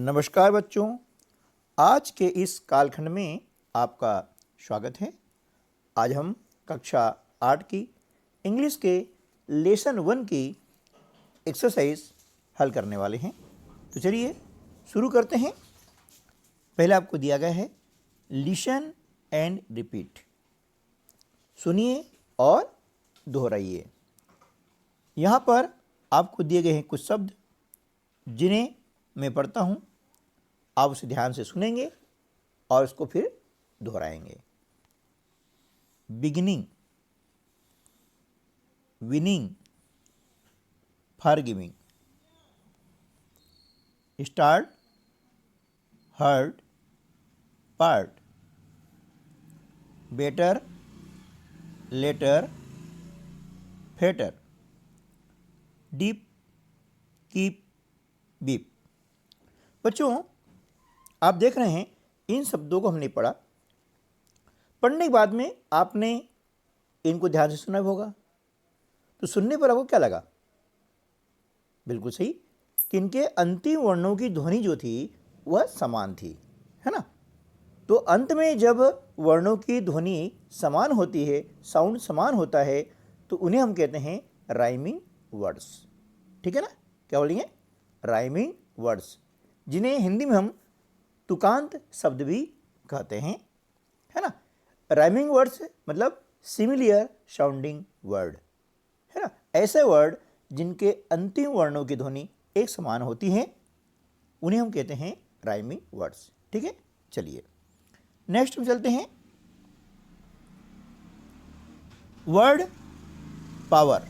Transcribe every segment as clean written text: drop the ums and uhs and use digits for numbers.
नमस्कार बच्चों, आज के इस कालखंड में आपका स्वागत है। आज हम कक्षा 8 की इंग्लिश के लेसन 1 की एक्सरसाइज हल करने वाले हैं। तो चलिए शुरू करते हैं। पहले आपको दिया गया है लिसन एंड रिपीट, सुनिए और दोहराइए। यहाँ पर आपको दिए गए हैं कुछ शब्द जिन्हें मैं पढ़ता हूँ, आप उसे ध्यान से सुनेंगे और उसको फिर दोहराएंगे। Beginning, winning, forgiving, start, hurt, part, better, letter, fetter, deep, keep, beep. बच्चों, आप देख रहे हैं इन शब्दों को हमने पढ़ा। पढ़ने के बाद में आपने इनको ध्यान से सुना होगा। तो सुनने पर आपको क्या लगा? बिल्कुल सही कि इनके अंतिम वर्णों की ध्वनि जो थी वह समान थी, है ना। तो अंत में जब वर्णों की ध्वनि समान होती है, साउंड समान होता है, तो उन्हें हम कहते हैं राइमिंग वर्ड्स। ठीक है ना, क्या बोलेंगे? राइमिंग वर्ड्स, जिन्हें हिंदी में हम तुकांत शब्द भी कहते हैं, है ना। राइमिंग वर्ड्स मतलब सिमिलियर साउंडिंग वर्ड, है ना। ऐसे वर्ड जिनके अंतिम वर्णों की ध्वनि एक समान होती है, उन्हें हम कहते हैं राइमिंग वर्ड्स। ठीक है, चलिए नेक्स्ट में चलते हैं। Word power.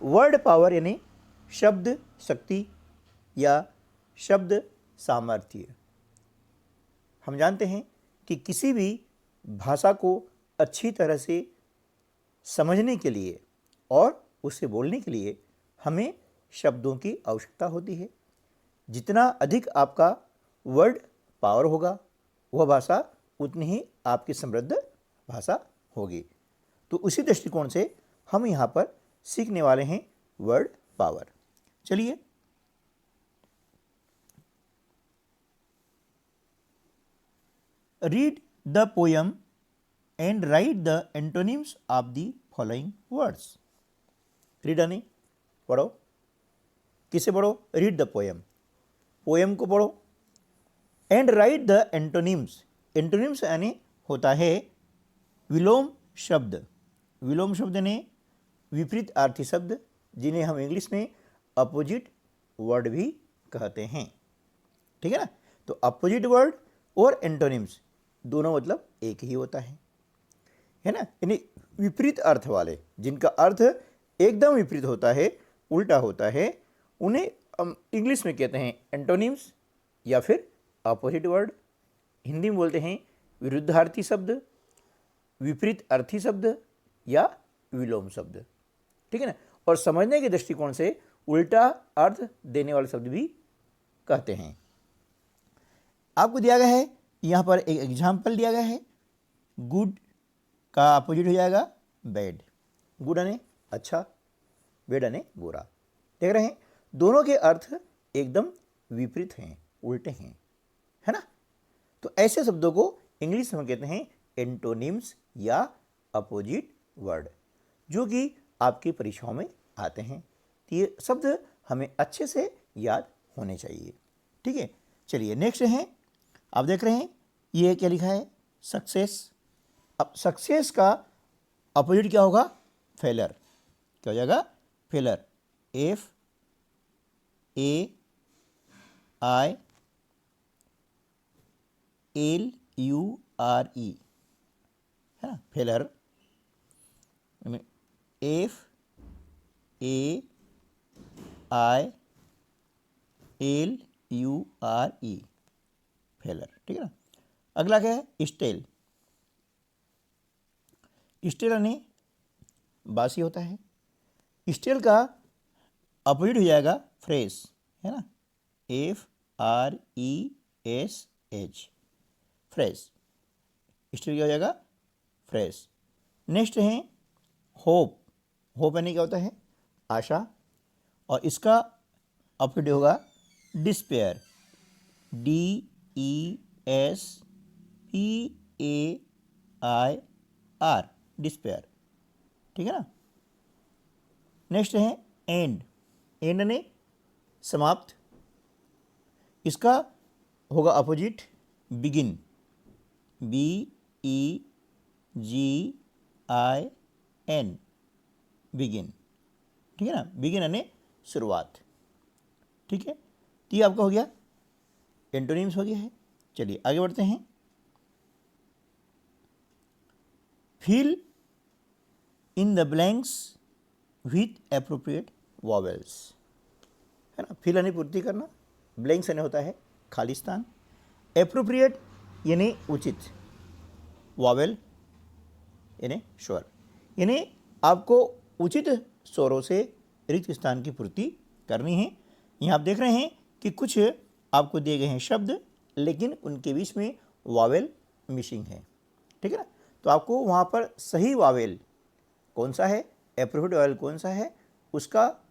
वर्ड पावर यानी शब्द शक्ति या शब्द सामर्थ्य। हम जानते हैं कि किसी भी भाषा को अच्छी तरह से समझने के लिए और उसे बोलने के लिए हमें शब्दों की आवश्यकता होती है। जितना अधिक आपका वर्ड पावर होगा, वह भाषा उतनी ही आपकी समृद्ध भाषा होगी। तो उसी दृष्टिकोण से हम यहाँ पर सीखने वाले हैं वर्ड पावर। चलिए, read the poem and write the antonyms of the following words. Read यानी पढ़ो। किसे पढ़ो? रीड द पोएम, पोएम को पढ़ो। And right the antonyms, antonyms यानी होता है विलोम शब्द। विलोम शब्द यानी विपरीत अर्थी शब्द, जिन्हें हम इंग्लिश में अपोजिट वर्ड भी कहते हैं। ठीक है ना। तो अपोजिट वर्ड और एंटोनिम्स दोनों मतलब एक ही होता है ना। यानी विपरीत अर्थ वाले, जिनका अर्थ एकदम विपरीत होता है, उल्टा होता है, उन्हें हम इंग्लिश में कहते हैं एंटोनिम्स या फिर अपोजिट वर्ड। हिंदी में बोलते हैं विरुद्धार्थी शब्द, विपरीत अर्थी शब्द या विलोम शब्द। ठीक है ना। और समझने के दृष्टिकोण से उल्टा अर्थ देने वाले शब्द भी कहते हैं। आपको दिया गया है यहाँ पर एक एग्जाम्पल दिया गया है। गुड का अपोजिट हो जाएगा बैड। गुड यानी अच्छा, बैड यानी बुरा। देख रहे हैं, दोनों के अर्थ एकदम विपरीत हैं, उल्टे हैं, है ना। तो ऐसे शब्दों को इंग्लिश में कहते हैं एंटोनिम्स या अपोजिट वर्ड, जो कि आपकी परीक्षाओं में आते हैं। तो ये शब्द हमें अच्छे से याद होने चाहिए। ठीक है, चलिए नेक्स्ट है। आप देख रहे हैं ये क्या लिखा है? सक्सेस। अब सक्सेस का अपोजिट क्या होगा? फेलर। क्या हो जाएगा? Failure. F A I L U R E, है ना, failure. F A I L U R E, failure. ठीक है ना। अगला क्या है? स्टेल। स्टेल यानी बासी होता है। स्टेल का अपोजिट हो जाएगा फ्रेश, है ना, FRESH, फ्रेश। स्टेल क्या हो जाएगा? फ्रेश। नेक्स्ट है होप। होप यानी क्या होता है? आशा। और इसका अपोजिट होगा डिस्पेयर, DESPAIR, डिस्पेयर, ठीक है ना। नेक्स्ट है एंड, एंड ने समाप्त, इसका होगा अपोजिट बिगिन, BEGIN, बिगिन, ठीक है ना। बिगिन यानी शुरुआत, ठीक है। तो ये आपका हो गया एंटोनिम्स हो गया है। चलिए आगे बढ़ते हैं। Fill in the blanks with appropriate vowels, है ना। फिल यानी पूर्ति करना, ब्लैंक्स यानी होता है खाली स्थान, एप्रोप्रिएट यानी उचित, वॉवेल यानी स्वर, यानी आपको उचित स्वरों से रिक्त स्थान की पूर्ति करनी है। यहाँ आप देख रहे हैं कि कुछ आपको दिए गए हैं शब्द, लेकिन उनके बीच में वावेल मिसिंग है, ठीक है ना। तो आपको वहाँ पर सही वावेल कौन सा है, एप्रोप्रिएट वावेल कौन सा है, उसका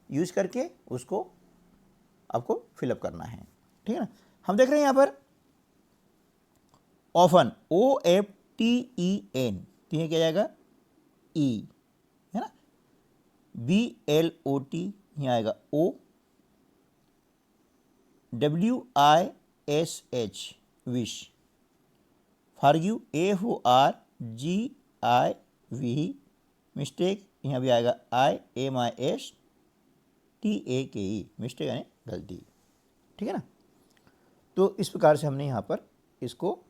यूज करके उसको आपको फिलअप करना है, ठीक है ना। हम देख रहे हैं यहाँ पर ऑफन, OFTEN, तो ये क्या जाएगा ई, है ना। BLOT यहाँ आएगा O, WISH wish, forgive FORGIVE mistake, यहाँ भी आएगा IMISTAKE, मिस्टेक यानी गलती, ठीक है ना। तो इस प्रकार से हमने यहाँ पर इसको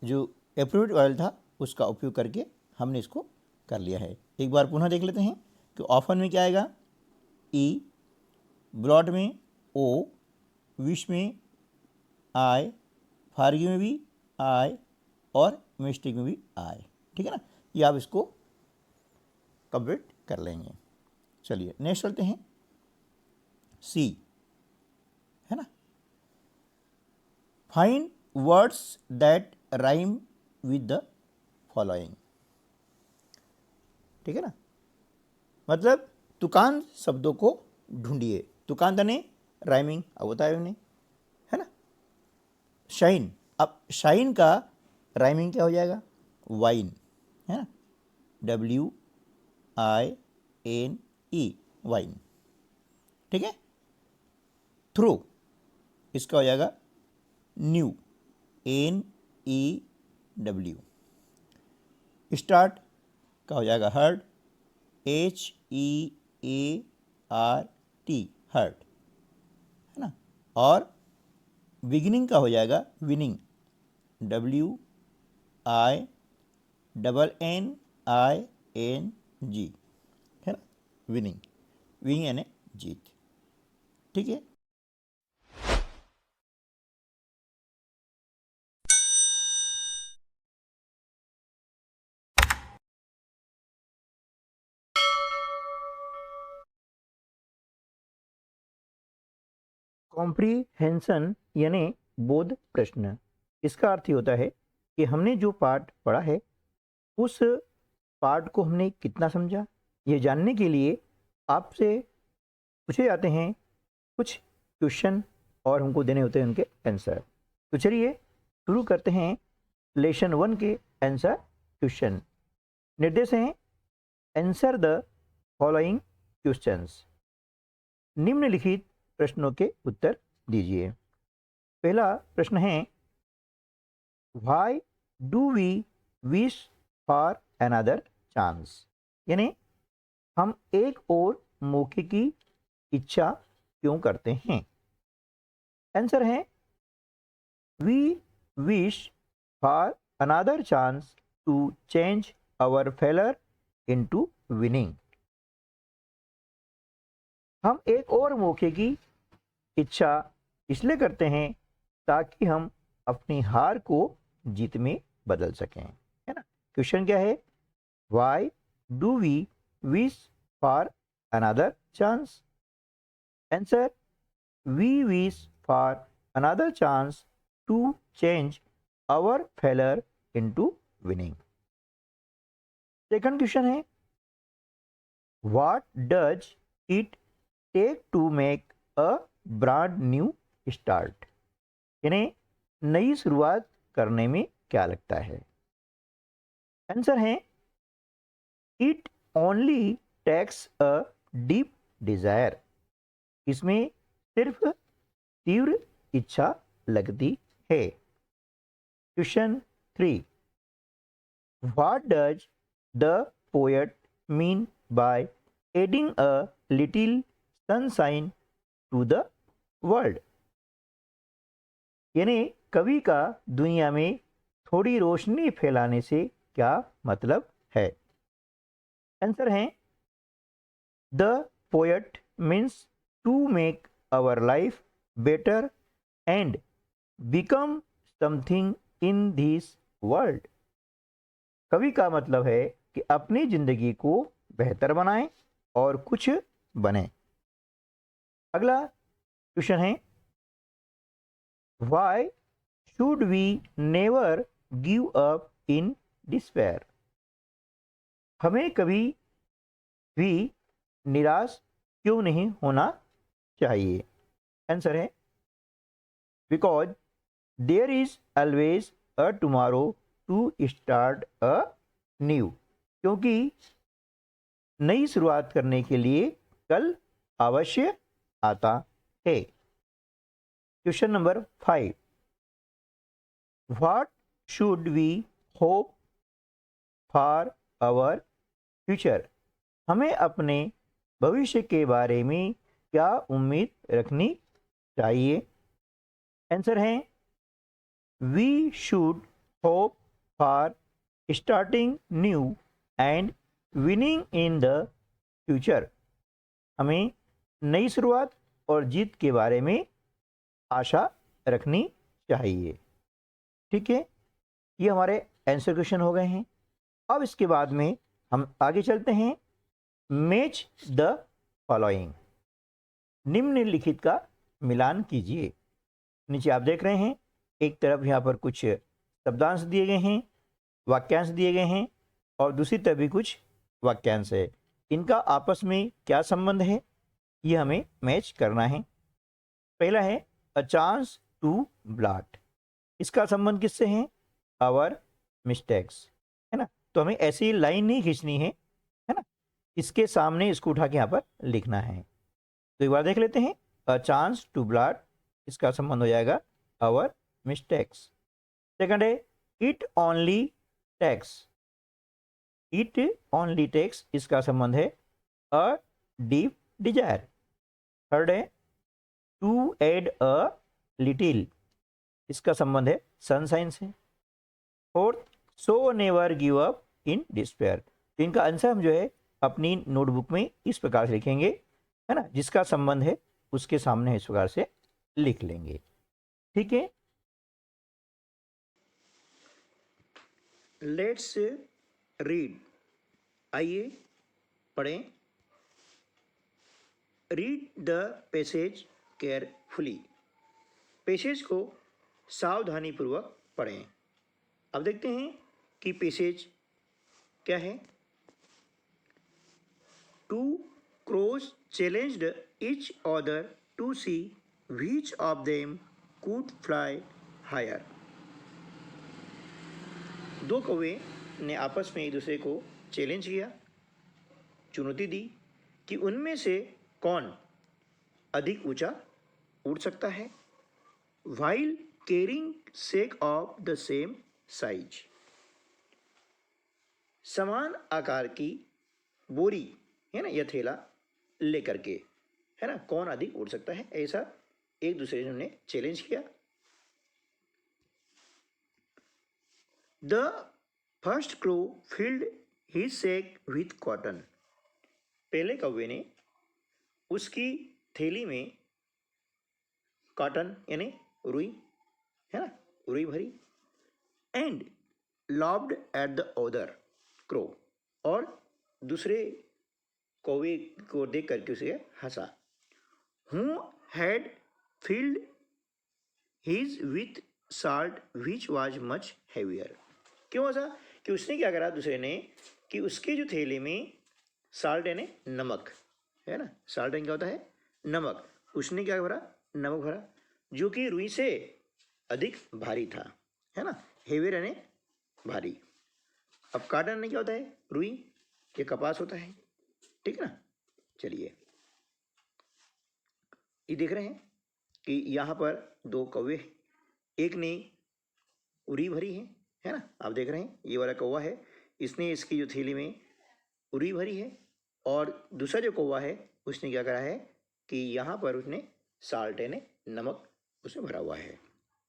जो एप्रोप्रिएट वावेल था उसका उपयोग करके हमने इसको कर लिया है। एक बार पुनः देख लेते हैं कि ऑफन में क्या आएगा ई, ब्रॉड में ओ, विश में आई, फॉरगिव में भी आई और मिस्टेक में भी आई, ठीक है ना। ये आप इसको कंप्लीट कर लेंगे। चलिए नेक्स्ट चलते हैं, सी, है ना। Find words that rhyme with the following, ठीक है ना। मतलब तुकांत शब्दों को ढूंढिए, तुकांत यानी राइमिंग, अब बताया हमने, है ना। शाइन, अब शाइन का राइमिंग क्या हो जाएगा, वाइन, है ना, WINE, वाइन, ठीक है। थ्रू, इसका हो जाएगा न्यू, NEW। स्टार्ट का हो जाएगा हर्ड, HEART, हर्ट, है ना। और बिगिनिंग का हो जाएगा विनिंग, WINNING, है ना, विनिंग, विनिंग यानी जीत, ठीक है। कॉम्प्रीहेंशन यानी बोध प्रश्न, इसका अर्थ ही होता है कि हमने जो पाठ पढ़ा है उस पाठ को हमने कितना समझा, ये जानने के लिए आपसे पूछे जाते हैं कुछ क्वेश्चन और हमको देने होते हैं उनके आंसर। तो चलिए शुरू करते हैं लेसन 1 के आंसर क्वेश्चन। निर्देश हैं, आंसर द फॉलोइंग क्वेश्चंस, निम्नलिखित प्रश्नों के उत्तर दीजिए। पहला प्रश्न है, why do we wish for another chance, यानी हम एक और मौके की इच्छा क्यों करते हैं। आंसर है, we wish for another chance to change our failure into winning, हम एक और मौके की इच्छा इसलिए करते हैं ताकि हम अपनी हार को जीत में बदल सकें, है ना। क्वेश्चन क्या है, why do we wish for another chance. Answer, we wish for another chance to change our failure into winning. Second question है, what does it take to make a brand new start, यानी नई शुरुआत करने में क्या लगता है? Answer है it only takes a deep desire, इसमें सिर्फ तीव्र इच्छा लगती है। Question 3, what does the poet mean by adding a little sunshine to the world, यानी कवि का दुनिया में थोड़ी रोशनी फैलाने से क्या मतलब है? आंसर है the poet means to make our life better and become something in this world. कवि का मतलब है कि अपनी जिंदगी को बेहतर बनाएं और कुछ बने। अगला क्वेश्चन है Why should we never give up in despair? हमें कभी भी निराश क्यों नहीं होना चाहिए? आंसर है because there is always a tomorrow to start a new, क्योंकि नई शुरुआत करने के लिए कल अवश्य आता है। Question number 5, what should we hope for our future? हमें अपने भविष्य के बारे में क्या उम्मीद रखनी चाहिए? आंसर है we should hope for starting new and winning in the future. हमें नई शुरुआत और जीत के बारे में आशा रखनी चाहिए। ठीक है, ये हमारे आंसर क्वेश्चन हो गए हैं। अब इसके बाद में हम आगे चलते हैं। मैच द फॉलोइंग, निम्नलिखित का मिलान कीजिए। नीचे आप देख रहे हैं, एक तरफ यहाँ पर कुछ शब्दांश दिए गए हैं, वाक्यांश दिए गए हैं, और दूसरी तरफ भी कुछ वाक्यांश है। इनका आपस में क्या संबंध है, ये हमें मैच करना है। पहला है अ चांस टू ब्लॉट, इसका संबंध किससे है? आवर मिस्टेक्स, है ना। तो हमें ऐसी लाइन नहीं खींचनी है ना, इसके सामने इसको उठा के यहाँ पर लिखना है। तो एक बार देख लेते हैं, अ चांस टू ब्लॉट, इसका संबंध हो जाएगा आवर मिस्टेक्स। सेकंड है it only takes, it only takes, इसका संबंध है अ डीप डिजायर। थर्ड है टू एड अ लिटिल, इसका संबंध है सनशाइन से। Fourth so never give up in despair, तो इनका आंसर हम जो है अपनी नोटबुक में इस प्रकार से लिखेंगे, है ना, जिसका संबंध है उसके सामने इस प्रकार से लिख लेंगे। ठीक है, लेट्स रीड, आइए पढ़ें। Read the passage carefully, passage को सावधानी पूर्वक पढ़ें। अब देखते हैं कि पैसेज क्या है। Two crows challenged each other to see which of them could fly higher, दो कौवे ने आपस में एक दूसरे को चैलेंज किया, चुनौती दी कि उनमें से कौन अधिक ऊंचा उड़ सकता है, while carrying sack of the same size, समान आकार की बोरी, है ना, यह थैला लेकर के, है ना, कौन अधिक उड़ सकता है, ऐसा एक दूसरे ने उन्हें चैलेंज किया। The first crow filled his sack with cotton, पहले कौवे ने उसकी थैली में कॉटन यानी रुई, है ना, रुई भरी। And lobbed at the other crow, और दूसरे कौवे को देख करके उसे हंसा। Who had filled his with salt which was much heavier, क्यों हंसा? कि उसने क्या करा दूसरे ने, कि उसके जो थैले में साल्ट यानी नमक, है ना, साल्ट क्या होता है? नमक। उसने क्या करा? नमक भरा, जो कि रुई से अधिक भारी था, है ना, हेवियर यानी भारी। अब कॉटन यानी क्या होता है, रुई के कपास होता है, ठीक है ना। चलिए ये देख रहे हैं कि यहाँ पर दो कौवे, एक ने उरी भरी है ना, आप देख रहे हैं ये वाला कौवा है, इसने इसकी जो थैली में उरी भरी है, और दूसरा जो कौवा है उसने क्या करा है कि यहाँ पर उसने साल्ट यानी नमक उसमें भरा हुआ है,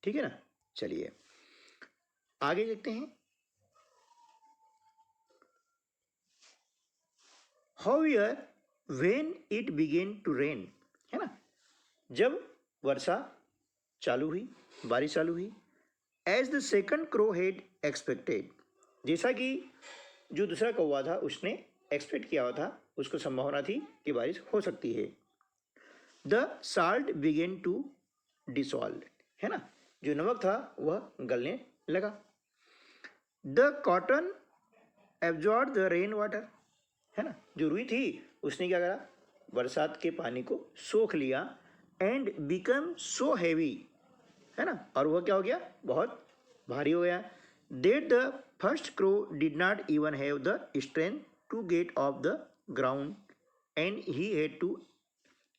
ठीक है ना। चलिए आगे देखते हैं। However when it began to rain, है ना, जब वर्षा चालू हुई, बारिश चालू हुई, as the second crow had expected, जैसा कि जो दूसरा कौवा था उसने एक्सपेक्ट किया हुआ था, उसको संभावना थी कि बारिश हो सकती है। The salt began to dissolve, है ना, जो नमक था वह गलने लगा। The cotton absorb the rain water, है ना, जो रुई थी उसने क्या करा, बरसात के पानी को सोख लिया, एंड बिकम सो हैवी, है ना, और वह क्या हो गया, बहुत भारी हो गया। That the first crow did not even have the strength to get off the ground and he had to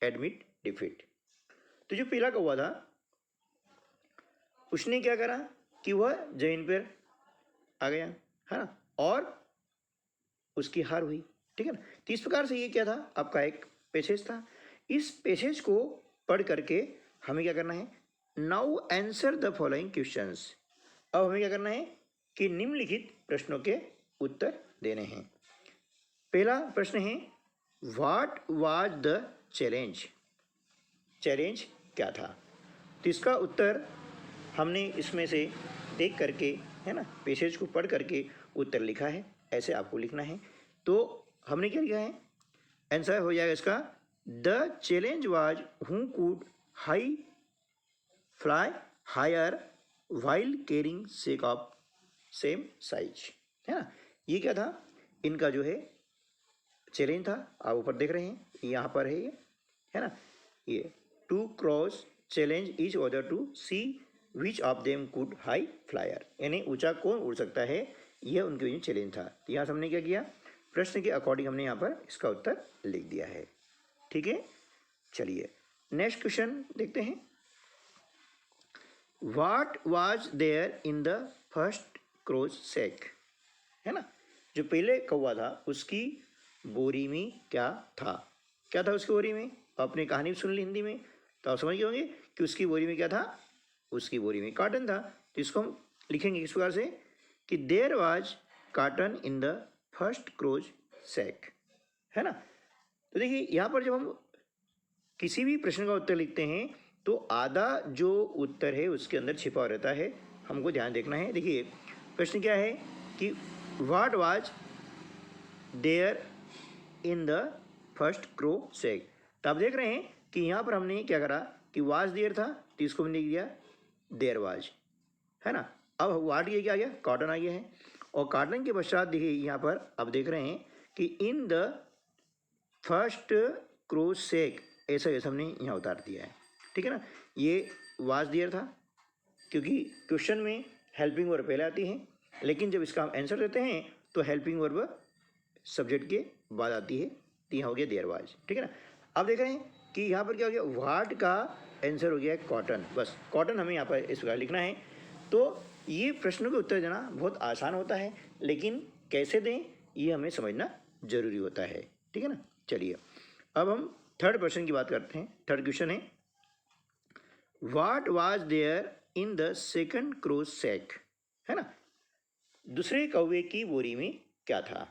admit defeat. तो जो पहला कौवा था उसने क्या करा कि वह जमीन पर आ गया, है ना, और उसकी हार हुई, ठीक है ना। तो इस प्रकार से ये क्या था, आपका एक पैसेज था। इस पैसेज को पढ़ करके हमें क्या करना है, now answer the following questions. अब हमें क्या करना है कि निम्नलिखित प्रश्नों के उत्तर देने हैं। पहला प्रश्न है, what was the challenge, challenge क्या था। तो इसका उत्तर हमने इसमें से देख करके, है ना, पैसेज को पढ़ करके उत्तर लिखा है, ऐसे आपको लिखना है। तो हमने क्या लिखा है, आंसर हो जाएगा इसका, the challenge was who could high fly higher while carrying sack of same size, है ना। ये क्या था, इनका जो है चैलेंज था, आप ऊपर देख रहे हैं, यहाँ पर है ये, है ना, ये two crows challenge each other to see which of them could high flyer, यानी ऊंचा कौन उड़ सकता है, यह उनके बीच चैलेंज था। तो यहाँ हमने क्या किया, प्रश्न के अकॉर्डिंग हमने यहाँ पर इसका उत्तर लिख दिया है, ठीक है। चलिए नेक्स्ट क्वेश्चन देखते हैं। What was there in the first crow's sack, है ना, जो पहले कौवा था उसकी बोरी में क्या था, क्या था उसकी बोरी में, आपने कहानी सुन ली हिंदी में तो आप समझ गए होंगे कि उसकी बोरी में क्या था, उसकी बोरी में कॉटन था। तो इसको हम लिखेंगे इस प्रकार से कि there was cotton in the first crow's sack, है ना। तो देखिए यहाँ पर जब हम किसी भी प्रश्न का उत्तर लिखते हैं तो आधा जो उत्तर है उसके अंदर छिपा रहता है, हमको ध्यान देखना है। देखिए प्रश्न क्या है कि what was there in the first crow sack. तो आप देख रहे हैं कि यहाँ पर हमने क्या करा कि वाज देयर था तो इसको हमने लिख दिया देयर वाज, है ना। अब वाट ये क्या आ गया, कॉटन आ गया है, और कॉटन के पश्चात देखिए यहाँ पर आप देख रहे हैं कि in the first crow sack, ऐसा ऐसा हमने यहाँ उतार दिया है, ठीक है ना। ये वाज देयर था क्योंकि क्वेश्चन में हेल्पिंग वर्ब पहले आती है, लेकिन जब इसका हम आंसर देते हैं तो हेल्पिंग वर्ब सब्जेक्ट के बाद आती है, तो यहाँ हो गया देयर वाज, ठीक है ना। अब देख रहे हैं कि यहाँ पर क्या हो गया, व्हाट का आंसर हो गया कॉटन, बस कॉटन हमें यहाँ पर इस प्रकार लिखना है। तो ये प्रश्नों के उत्तर देना बहुत आसान होता है, लेकिन कैसे दें ये हमें समझना जरूरी होता है, ठीक है ना। चलिए अब हम थर्ड प्रश्न की बात करते हैं। थर्ड क्वेश्चन है, what was there in the second crow sack, है ना, दूसरे कौवे की बोरी में क्या था।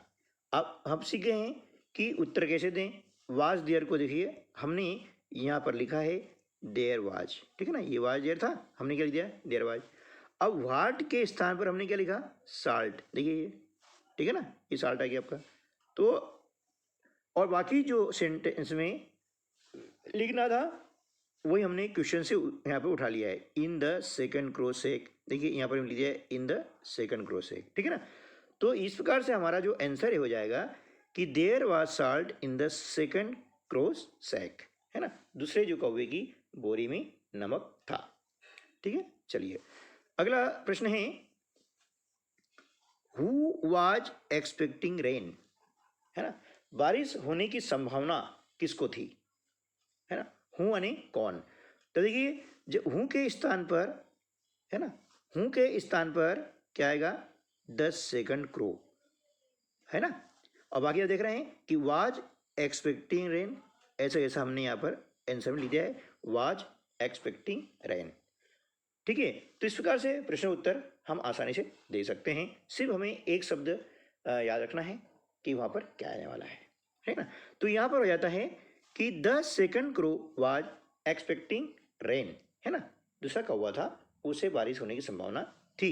अब हम सीख गए हैं कि उत्तर कैसे दें। वाज देयर को देखिए हमने यहाँ पर लिखा है देयर वाज, ठीक है ना, ये वाज देयर था, हमने क्या लिख दिया देयर वाज। अब व्हाट के स्थान पर हमने क्या लिखा, साल्ट, देखिए ये, ठीक है ना, ये साल्ट आ गया आपका। तो और बाकी जो सेंटेंस में लिखना था वही हमने क्वेश्चन से यहाँ पे उठा लिया है, in the second crow sack, देखिए यहाँ पर हम लिख दिया है in the second crow sack, ठीक है ना। तो इस प्रकार से हमारा जो आंसर हो जाएगा कि there was salt in the second crow sack, है ना, दूसरे जो कौवे की बोरी में नमक था। ठीक है, चलिए अगला प्रश्न है, हु वाज एक्सपेक्टिंग रेन, है ना, बारिश होने की संभावना किसको थी, है ना, हूँ यानी कौन। तो देखिए जो हूँ के स्थान पर, है ना, हूँ के स्थान पर क्या आएगा, 10 सेकंड क्रो, है ना। अब आगे देख रहे हैं कि वाज एक्सपेक्टिंग रेन, ऐसा ऐसा हमने यहाँ पर आंसर में लिख दिया है, वाज एक्सपेक्टिंग रेन। ठीक है, तो इस प्रकार से प्रश्न उत्तर हम आसानी से दे सकते हैं, सिर्फ हमें एक शब्द याद रखना है कि वहाँ पर क्या आने वाला है ना। तो यहाँ पर हो जाता है कि the second crow was expecting rain, है ना, दूसरा कौवा था, उसे बारिश होने की संभावना थी,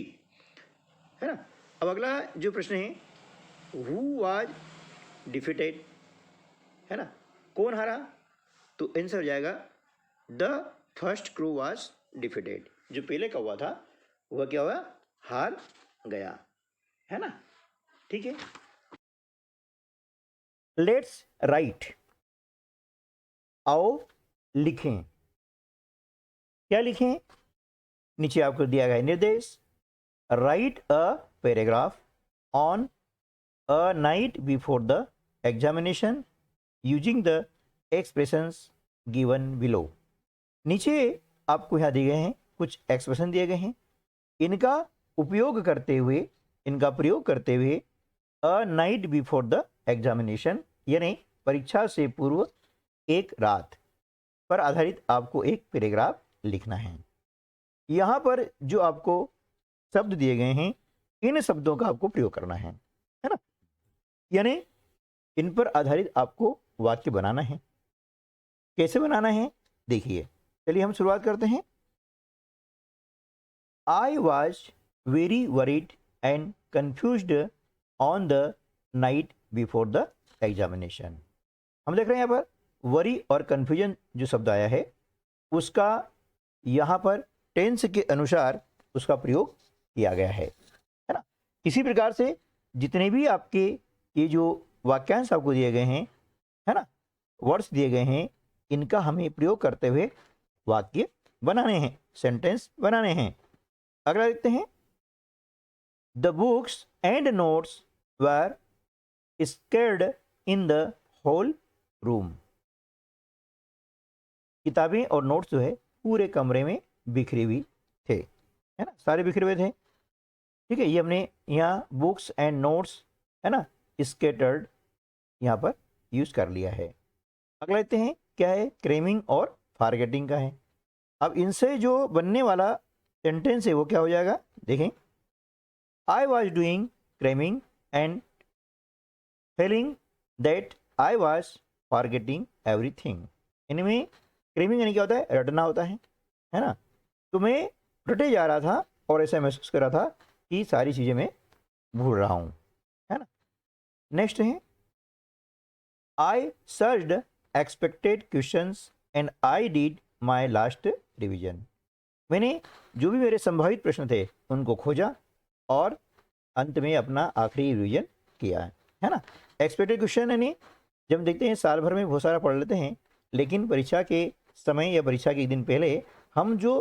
है ना। अब अगला जो प्रश्न है, हु वाज डिफीटेड, है ना, कौन हारा, तो आंसर हो जाएगा the first crow was defeated, जो पहले कौवा था वह क्या हुआ, हार गया, है ना। ठीक है, लेट्स राइट, आओ लिखें। क्या लिखें, नीचे आपको दिया गया निर्देश, right a paragraph on a night before the examination using the expressions given below. नीचे आपको यहाँ दिए गए हैं कुछ एक्सप्रेशन दिए गए हैं, इनका उपयोग करते हुए, इनका प्रयोग करते हुए a night before the examination यानी परीक्षा से पूर्व एक रात पर आधारित आपको एक पैराग्राफ लिखना है। यहाँ पर जो आपको शब्द दिए गए हैं, इन शब्दों का आपको प्रयोग करना है ना, यानी इन पर आधारित आपको वाक्य बनाना है। कैसे बनाना है देखिए, चलिए हम शुरुआत करते हैं। I was very worried and confused on the night before the examination। हम देख रहे हैं यहाँ पर वरी और कन्फ्यूजन जो शब्द आया है, उसका यहाँ पर टेंस के अनुसार उसका प्रयोग किया गया है ना। इसी प्रकार से जितने भी आपके ये जो वाक्यांश आपको दिए गए हैं, है ना, वर्ड्स दिए गए हैं, इनका हमें प्रयोग करते हुए वाक्य बनाने हैं, सेंटेंस बनाने हैं। अगला देखते हैं, the books and notes were scattered in the whole room. किताबें और नोट्स जो है पूरे कमरे में बिखरी हुई थे, है ना, सारे बिखरे हुए थे। ठीक है, ये हमने यहाँ बुक्स एंड नोट्स, है ना, स्कैटर्ड यहाँ पर यूज कर लिया है। अगला लेते हैं, क्या है, क्रेमिंग और फॉरगेटिंग का है। अब इनसे जो बनने वाला सेंटेंस है वो क्या हो जाएगा, देखें, I was doing cramming and feeling that I was forgetting everything। इनमें क्रेमिंग यानी क्या होता है, रटना होता है ना, तो मैं रटे जा रहा था और ऐसा महसूस कर रहा था कि सारी चीज़ें मैं भूल रहा हूँ, है ना। नेक्स्ट है, I searched expected questions and I did my last revision. मैंने जो भी मेरे संभावित प्रश्न थे उनको खोजा और अंत में अपना आखिरी रिवीजन किया है ना। एक्सपेक्टेड क्वेश्चन यानी जब हम देखते हैं साल भर में बहुत सारा पढ़ लेते हैं, लेकिन परीक्षा के समय या परीक्षा के एक दिन पहले हम जो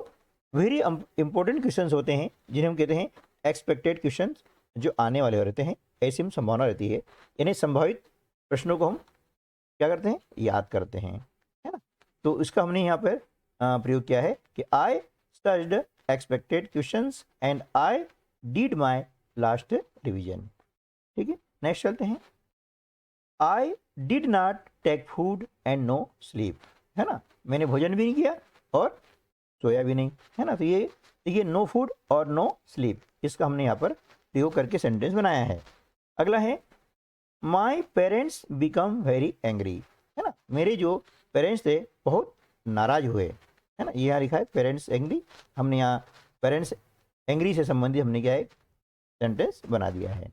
वेरी इंपॉर्टेंट क्वेश्चंस होते हैं जिन्हें हम कहते हैं एक्सपेक्टेड क्वेश्चंस, जो आने वाले रहते हैं, ऐसी हम संभावना रहती है, यानी संभावित प्रश्नों को हम क्या करते हैं, याद करते हैं, है ना। तो इसका हमने यहाँ पर प्रयोग किया है कि I searched expected questions and I did my last revision. ठीक है, नेक्स्ट चलते हैं, I did not take food and no sleep, है ना, मैंने भोजन भी नहीं किया और सोया भी नहीं, है ना। तो ये देखिए, नो फूड और नो स्लीप, इसका हमने यहाँ पर प्रयोग करके सेंटेंस बनाया है। अगला है, my parents become very angry, है ना, मेरे जो पेरेंट्स थे बहुत नाराज हुए, है ना, ये यहाँ लिखा है पेरेंट्स एंग्री, हमने यहाँ पेरेंट्स एंग्री से संबंधित हमने क्या है सेंटेंस बना दिया है।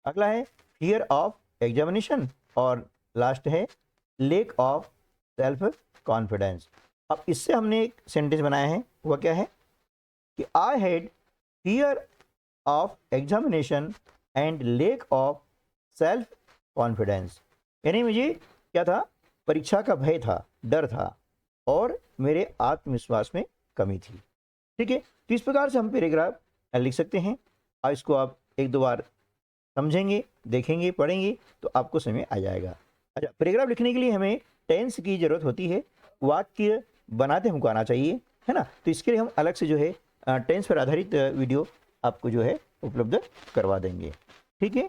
अगला है, फियर ऑफ एग्जामिनेशन और लास्ट है लेक ऑफ सेल्फ कॉन्फिडेंस। अब इससे हमने एक सेंटेंस बनाया है, वह क्या है कि I had fear of examination and lake of self confidence, यानी मुझे क्या था, परीक्षा का भय था, डर था, और मेरे आत्मविश्वास में कमी थी। ठीक है, तो इस प्रकार से हम पैराग्राफ लिख सकते हैं और इसको आप एक दो बार समझेंगे, देखेंगे, पढ़ेंगे तो आपको समझ में आ जाएगा। अच्छा, पैराग्राफ लिखने के लिए हमें टेंस की ज़रूरत होती है, वाक्य बनाते हमको आना चाहिए, है ना। तो इसके लिए हम अलग से जो है टेंस पर आधारित वीडियो आपको जो है उपलब्ध करवा देंगे। ठीक है।